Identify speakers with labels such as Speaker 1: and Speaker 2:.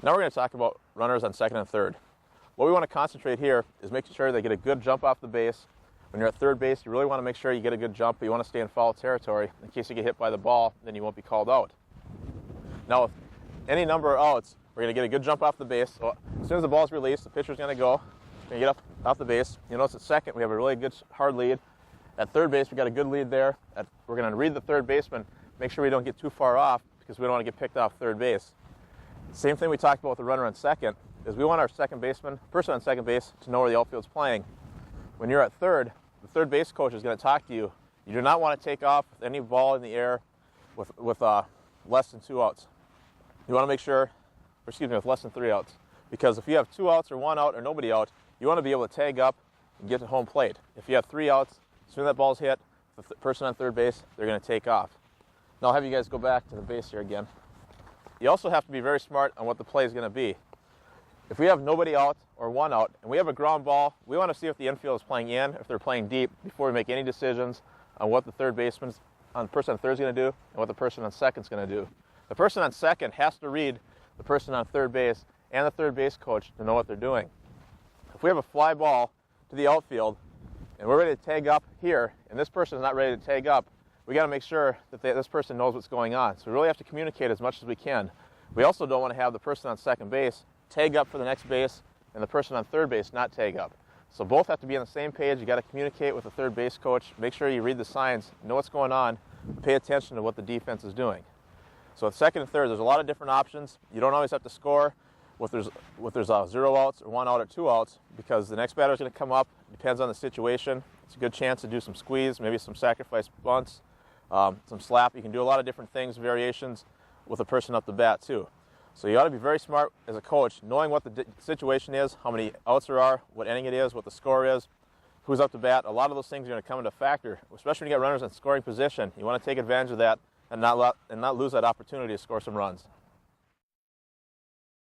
Speaker 1: Now we're going to talk about runners on second and third. What we want to concentrate here is making sure they get a good jump off the base. When you're at third base, you really want to make sure you get a good jump, but you want to stay in foul territory. In case you get hit by the ball, then you won't be called out. Now, with any number of outs, we're going to get a good jump off the base. So as soon as the ball is released, the pitcher's going to go. Going to get up off the base. You notice at second, we have a really good hard lead. At third base, we got a good lead there. We're going to read the third baseman, make sure we don't get too far off because we don't want to get picked off third base. Same thing we talked about with the runner on second, is we want our person on second base, to know where the outfield's playing. When you're at third, the third base coach is going to talk to you. You do not want to take off with any ball in the air with less than 2 outs. You want to make sure, with less than 3 outs. Because if you have 2 outs or 1 out or nobody out, you want to be able to tag up and get to home plate. If you have 3 outs, as soon as that ball's hit, the person on third base, they're going to take off. Now I'll have you guys go back to the base here again. You also have to be very smart on what the play is going to be. If we have nobody out or 1 out and we have a ground ball, we want to see if the infield is playing in, if they're playing deep, before we make any decisions on what the person on third is going to do and what the person on second is going to do. The person on second has to read the person on third base and the third base coach to know what they're doing. If we have a fly ball to the outfield and we're ready to tag up here and this person is not ready to tag up, we got to make sure that this person knows what's going on. So we really have to communicate as much as we can. We also don't want to have the person on second base tag up for the next base and the person on third base not tag up. So both have to be on the same page. You got to communicate with the third base coach. Make sure you read the signs, know what's going on, pay attention to what the defense is doing. So at second and third, there's a lot of different options. You don't always have to score with there's 0 outs or 1 out or 2 outs, because the next batter is going to come up. It depends on the situation. It's a good chance to do some squeeze, maybe some sacrifice bunts. Some slap. You can do a lot of different things, variations with a person up the bat too. So you ought to be very smart as a coach, knowing what the situation is, how many outs there are, what inning it is, what the score is, who's up to bat. A lot of those things are going to come into factor, especially when you get runners in scoring position. You want to take advantage of that and not lose that opportunity to score some runs.